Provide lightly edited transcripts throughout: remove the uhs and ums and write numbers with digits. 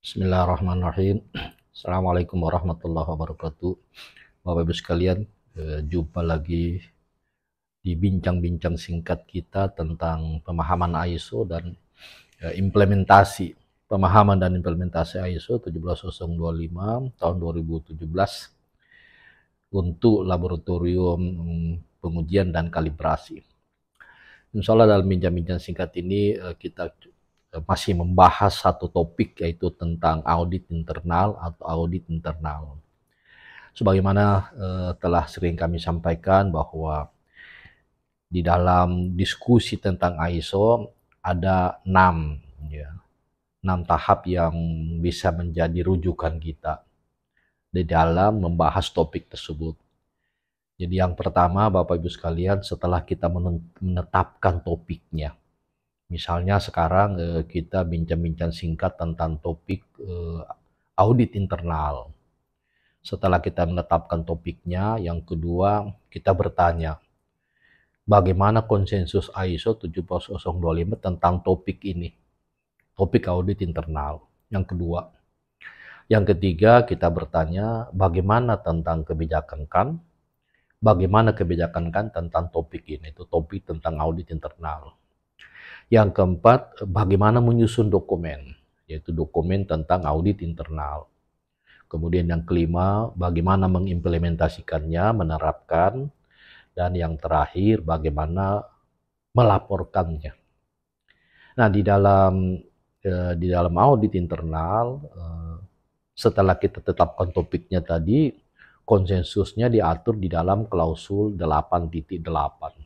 Bismillahirrahmanirrahim. Assalamualaikum warahmatullahi wabarakatuh. Bapak Ibu sekalian, jumpa lagi di bincang-bincang singkat kita tentang pemahaman ISO dan implementasi pemahaman dan implementasi ISO 17025 tahun 2017 untuk laboratorium pengujian dan kalibrasi. Insya Allah dalam bincang-bincang singkat ini kita masih membahas satu topik, yaitu tentang audit internal atau audit internal. Sebagaimana telah sering kami sampaikan bahwa di dalam diskusi tentang ISO ada 6 tahap yang bisa menjadi rujukan kita di dalam membahas topik tersebut. Jadi yang pertama, Bapak Ibu sekalian, setelah kita menetapkan topiknya, misalnya sekarang kita bincang-bincang singkat tentang topik audit internal. Setelah kita menetapkan topiknya, yang kedua kita bertanya, bagaimana konsensus ISO 17025 tentang topik ini, topik audit internal. Yang kedua. Yang ketiga, kita bertanya bagaimana tentang kebijakan KAN, bagaimana kebijakan KAN tentang topik ini, itu topik tentang audit internal. Yang keempat, bagaimana menyusun dokumen, yaitu dokumen tentang audit internal. Kemudian yang kelima, bagaimana mengimplementasikannya, menerapkan. Dan yang terakhir, bagaimana melaporkannya. Nah, di dalam audit internal, setelah kita tetapkan topiknya tadi, konsensusnya diatur di dalam klausul 8.8.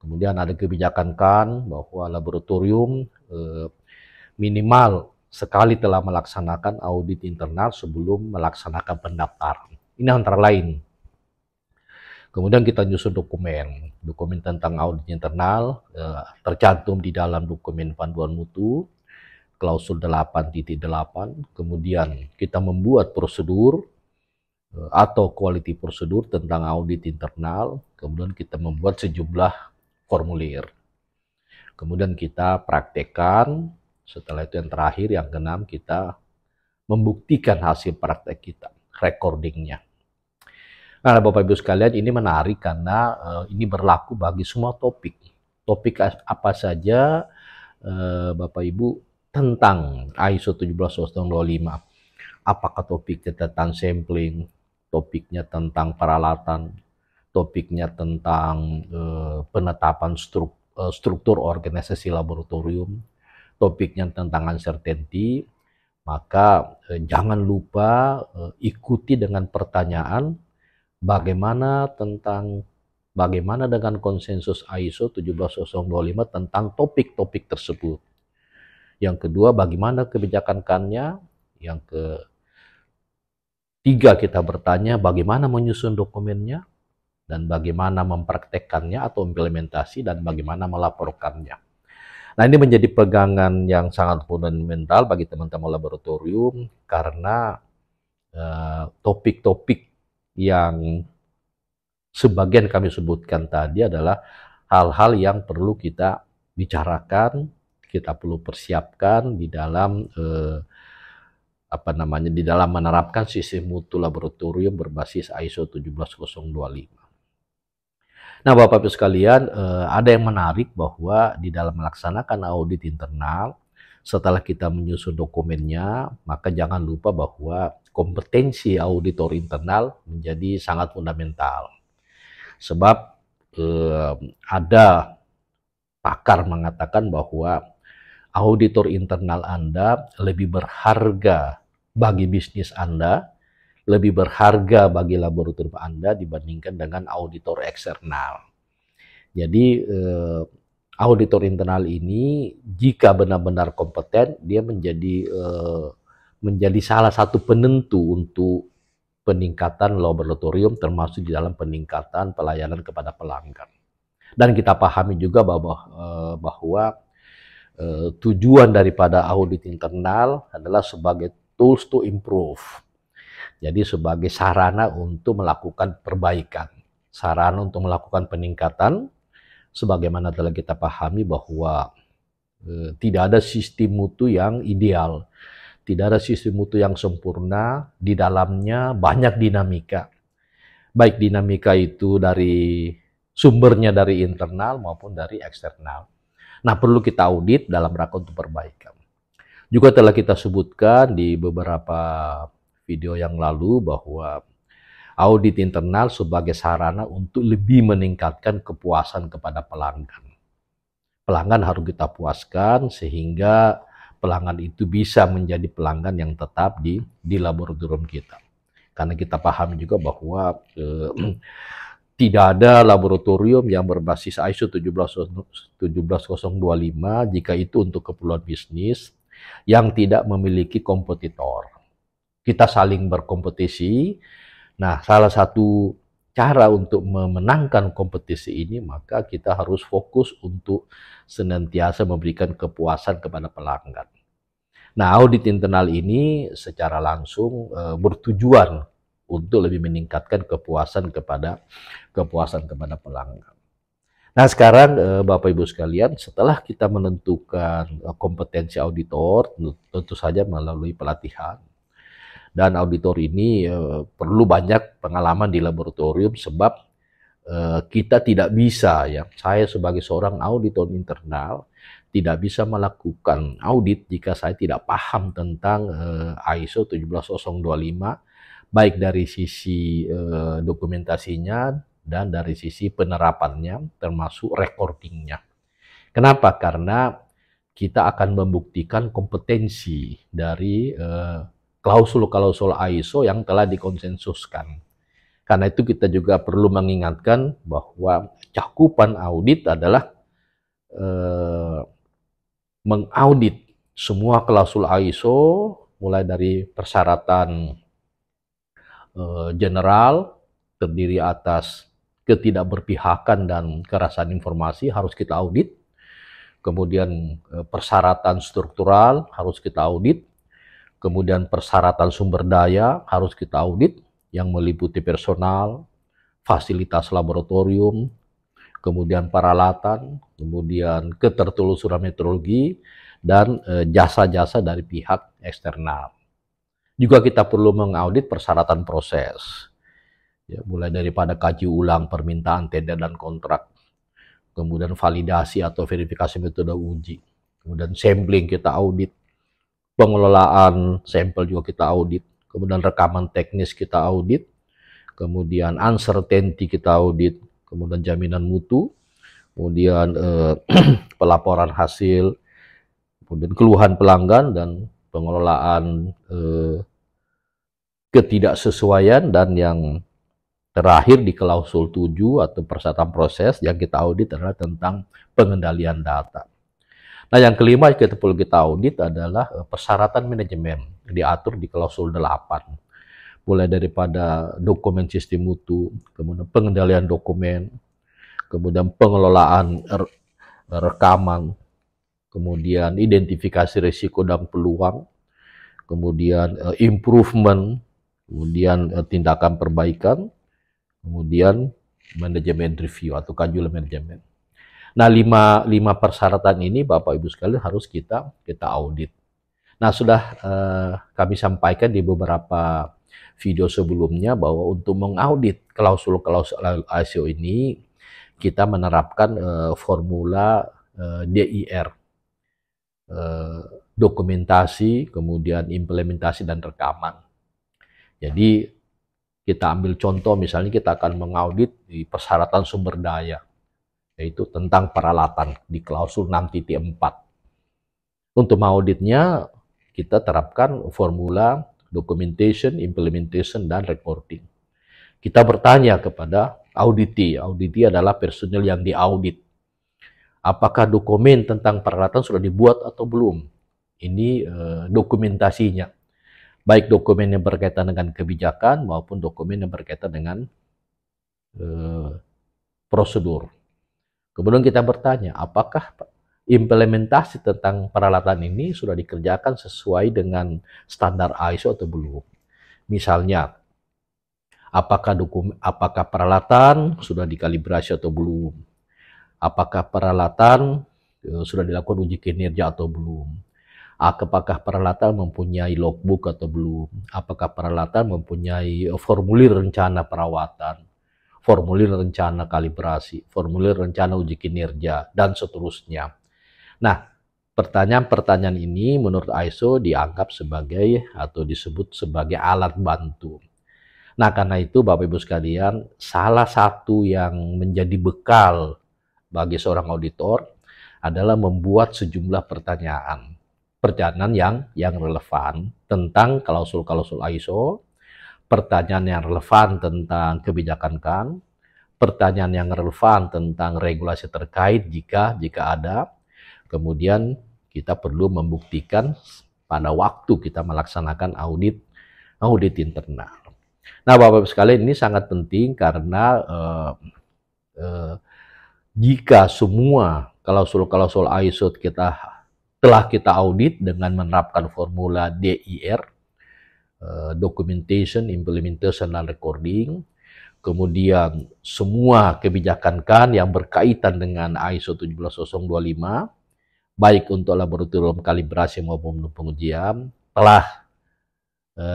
Kemudian ada kebijakan KAN bahwa laboratorium minimal sekali telah melaksanakan audit internal sebelum melaksanakan pendaftaran. Ini antara lain. Kemudian kita nyusun dokumen tentang audit internal, tercantum di dalam dokumen panduan mutu, klausul 8.8. Kemudian kita membuat prosedur atau quality prosedur tentang audit internal. Kemudian kita membuat sejumlah formulir. Kemudian kita praktekkan. Setelah itu yang terakhir, yang keenam, kita membuktikan hasil praktek kita, recordingnya. Nah, Bapak Ibu sekalian, ini menarik karena ini berlaku bagi semua topik. Topik apa saja, Bapak Ibu, tentang ISO 17025. Apakah topiknya tentang sampling, topiknya tentang peralatan, topiknya tentang penetapan struktur organisasi laboratorium, topiknya tentang uncertainty, maka jangan lupa ikuti dengan pertanyaan bagaimana dengan konsensus ISO 17025 tentang topik-topik tersebut. Yang kedua, bagaimana kebijakan KAN-nya. Yang ketiga, kita bertanya bagaimana menyusun dokumennya, dan bagaimana mempraktekkannya atau implementasi, dan bagaimana melaporkannya. Nah, ini menjadi pegangan yang sangat fundamental bagi teman-teman laboratorium, karena topik-topik yang sebagian kami sebutkan tadi adalah hal-hal yang perlu kita bicarakan, kita perlu persiapkan di dalam di dalam menerapkan sistem mutu laboratorium berbasis ISO 17025. Nah, Bapak Ibu sekalian, ada yang menarik bahwa di dalam melaksanakan audit internal, setelah kita menyusun dokumennya, maka jangan lupa bahwa kompetensi auditor internal menjadi sangat fundamental. Sebab ada pakar mengatakan bahwa auditor internal Anda lebih berharga bagi bisnis Anda, lebih berharga bagi laboratorium Anda dibandingkan dengan auditor eksternal. Jadi auditor internal ini jika benar-benar kompeten, dia menjadi salah satu penentu untuk peningkatan laboratorium, termasuk di dalam peningkatan pelayanan kepada pelanggan. Dan kita pahami juga bahwa tujuan daripada audit internal adalah sebagai tools to improve. Jadi sebagai sarana untuk melakukan perbaikan, sarana untuk melakukan peningkatan, sebagaimana telah kita pahami bahwa tidak ada sistem mutu yang ideal. Tidak ada sistem mutu yang sempurna, di dalamnya banyak dinamika. Baik dinamika itu dari sumbernya dari internal maupun dari eksternal. Nah, perlu kita audit dalam rangka untuk perbaikan. Juga telah kita sebutkan di beberapa video yang lalu bahwa audit internal sebagai sarana untuk lebih meningkatkan kepuasan kepada pelanggan. Pelanggan harus kita puaskan sehingga pelanggan itu bisa menjadi pelanggan yang tetap di laboratorium kita. Karena kita paham juga bahwa tidak ada laboratorium yang berbasis ISO 17025 jika itu untuk keperluan bisnis yang tidak memiliki kompetitor. Kita saling berkompetisi. Nah, salah satu cara untuk memenangkan kompetisi ini, maka kita harus fokus untuk senantiasa memberikan kepuasan kepada pelanggan. Nah, audit internal ini secara langsung bertujuan untuk lebih meningkatkan kepuasan kepada pelanggan. Nah, sekarang Bapak Ibu sekalian, setelah kita menentukan kompetensi auditor, tentu saja melalui pelatihan. Dan auditor ini perlu banyak pengalaman di laboratorium sebab kita tidak bisa, ya, saya sebagai seorang auditor internal tidak bisa melakukan audit jika saya tidak paham tentang ISO 17025, baik dari sisi dokumentasinya dan dari sisi penerapannya termasuk recordingnya. Kenapa? Karena kita akan membuktikan kompetensi dari klausul-klausul ISO yang telah dikonsensuskan. Karena itu kita juga perlu mengingatkan bahwa cakupan audit adalah mengaudit semua klausul ISO, mulai dari persyaratan general, terdiri atas ketidakberpihakan dan kerahasiaan informasi harus kita audit. Kemudian persyaratan struktural harus kita audit. Kemudian persyaratan sumber daya harus kita audit yang meliputi personal, fasilitas laboratorium, kemudian peralatan, kemudian ketertelusuran metrologi, dan jasa-jasa dari pihak eksternal. Juga kita perlu mengaudit persyaratan proses, ya, mulai daripada kaji ulang permintaan tender dan kontrak, kemudian validasi atau verifikasi metode uji, kemudian sampling kita audit, pengelolaan sampel juga kita audit, kemudian rekaman teknis kita audit, kemudian uncertainty kita audit, kemudian jaminan mutu, kemudian pelaporan hasil, kemudian keluhan pelanggan dan pengelolaan ketidaksesuaian, dan yang terakhir di klausul 7 atau persyaratan proses yang kita audit adalah tentang pengendalian data. Nah, yang kelima kita perlu kita audit adalah persyaratan manajemen diatur di klausul 8. Mulai daripada dokumen sistem mutu, kemudian pengendalian dokumen, kemudian pengelolaan rekaman, kemudian identifikasi risiko dan peluang, kemudian improvement, kemudian tindakan perbaikan, kemudian manajemen review atau kajian manajemen. Nah, lima persyaratan ini Bapak Ibu sekalian harus kita audit. Nah, sudah kami sampaikan di beberapa video sebelumnya bahwa untuk mengaudit klausul-klausul ISO ini kita menerapkan formula DIR, dokumentasi, kemudian implementasi dan rekaman. Jadi kita ambil contoh, misalnya kita akan mengaudit di persyaratan sumber daya, yaitu tentang peralatan di klausul 6.4. Untuk mengauditnya kita terapkan formula documentation, implementation, dan recording. Kita bertanya kepada auditee. Auditee adalah personil yang diaudit. Apakah dokumen tentang peralatan sudah dibuat atau belum? Ini dokumentasinya. Baik dokumen yang berkaitan dengan kebijakan maupun dokumen yang berkaitan dengan prosedur. Kemudian kita bertanya, apakah implementasi tentang peralatan ini sudah dikerjakan sesuai dengan standar ISO atau belum? Misalnya, apakah peralatan sudah dikalibrasi atau belum? Apakah peralatan sudah dilakukan uji kinerja atau belum? apakah peralatan mempunyai logbook atau belum, apakah peralatan mempunyai formulir rencana perawatan, formulir rencana kalibrasi, formulir rencana uji kinerja, dan seterusnya. Nah, pertanyaan-pertanyaan ini menurut ISO dianggap sebagai atau disebut sebagai alat bantu. Nah, karena itu Bapak Ibu sekalian, salah satu yang menjadi bekal bagi seorang auditor adalah membuat sejumlah pertanyaan. Pertanyaan yang relevan tentang klausul-klausul ISO, pertanyaan yang relevan tentang kebijakan kan, pertanyaan yang relevan tentang regulasi terkait jika ada. Kemudian kita perlu membuktikan pada waktu kita melaksanakan audit internal. Nah, Bapak-Ibu sekalian, ini sangat penting karena jika semua klausul-klausul ISO telah kita audit dengan menerapkan formula DIR, Documentation, Implementation, dan Recording, kemudian semua kebijakan kan yang berkaitan dengan ISO 17025, baik untuk laboratorium kalibrasi maupun pengujian, telah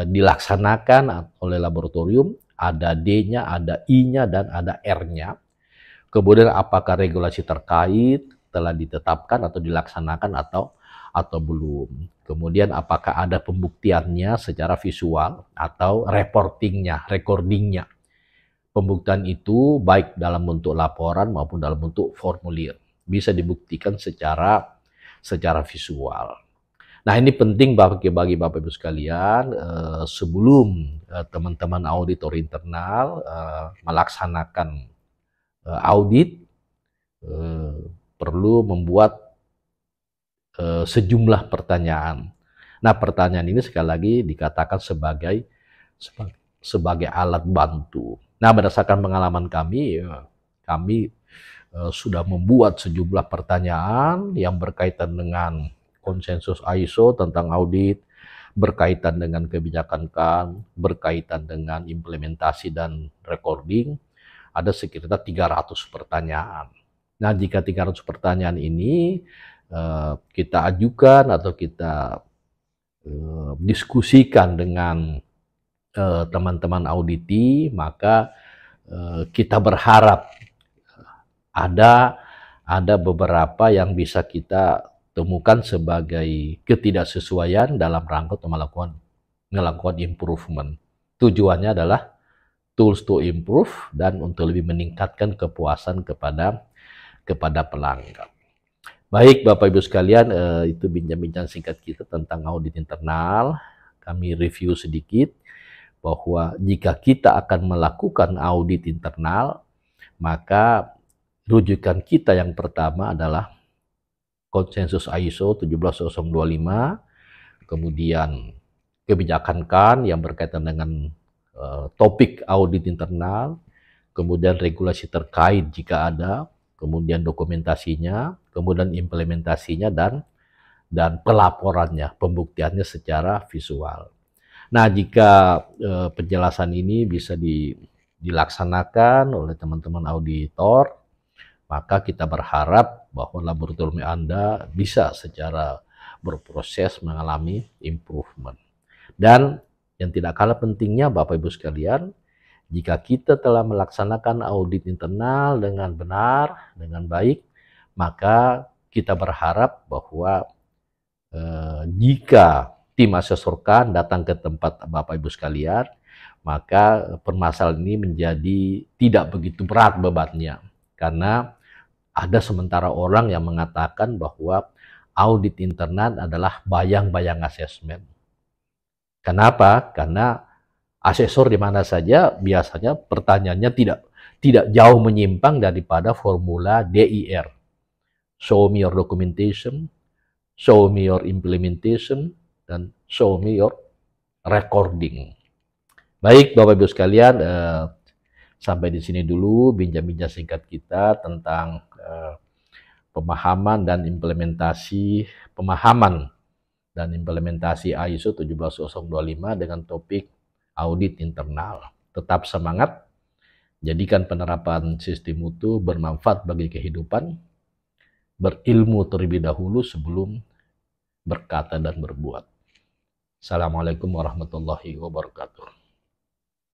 dilaksanakan oleh laboratorium, ada D-nya, ada I-nya, dan ada R-nya. Kemudian apakah regulasi terkait telah ditetapkan atau dilaksanakan atau belum. Kemudian apakah ada pembuktiannya secara visual atau recordingnya. Pembuktian itu baik dalam bentuk laporan maupun dalam bentuk formulir. Bisa dibuktikan secara visual. Nah, ini penting bagi Bapak Ibu sekalian, sebelum teman-teman auditor internal melaksanakan audit, perlu membuat sejumlah pertanyaan. Nah, pertanyaan ini sekali lagi dikatakan sebagai alat bantu. Nah, berdasarkan pengalaman kami sudah membuat sejumlah pertanyaan yang berkaitan dengan konsensus ISO tentang audit, berkaitan dengan kebijakan kan, berkaitan dengan implementasi dan recording, ada sekitar 300 pertanyaan. Nah, jika 300 pertanyaan ini kita ajukan atau kita diskusikan dengan teman-teman auditi, maka kita berharap ada beberapa yang bisa kita temukan sebagai ketidaksesuaian dalam rangka untuk melakukan improvement. Tujuannya adalah tools to improve dan untuk lebih meningkatkan kepuasan kepada pelanggan. Baik Bapak Ibu sekalian, itu bincang-bincang singkat kita tentang audit internal. Kami review sedikit bahwa jika kita akan melakukan audit internal, maka rujukan kita yang pertama adalah konsensus ISO 17025, kemudian kebijakan kan yang berkaitan dengan topik audit internal, kemudian regulasi terkait jika ada, kemudian dokumentasinya, kemudian implementasinya, dan pelaporannya, pembuktiannya secara visual. Nah, jika penjelasan ini bisa dilaksanakan oleh teman-teman auditor, maka kita berharap bahwa laboratorium Anda bisa secara berproses mengalami improvement. Dan yang tidak kalah pentingnya Bapak Ibu sekalian, jika kita telah melaksanakan audit internal dengan benar, dengan baik, maka kita berharap bahwa jika tim asesor kan datang ke tempat Bapak Ibu sekalian, maka permasalahan ini menjadi tidak begitu berat bebannya. Karena ada sementara orang yang mengatakan bahwa audit internal adalah bayang-bayang asesmen. Kenapa? Karena asesor di mana saja biasanya pertanyaannya tidak jauh menyimpang daripada formula DIR. Show me your documentation, show me your implementation, dan show me your recording. Baik Bapak Ibu sekalian, sampai di sini dulu bincang-bincang singkat kita tentang pemahaman dan implementasi ISO 17025 dengan topik audit internal. Tetap semangat, jadikan penerapan sistem mutu bermanfaat bagi kehidupan, berilmu terlebih dahulu sebelum berkata dan berbuat. Assalamualaikum warahmatullahi wabarakatuh.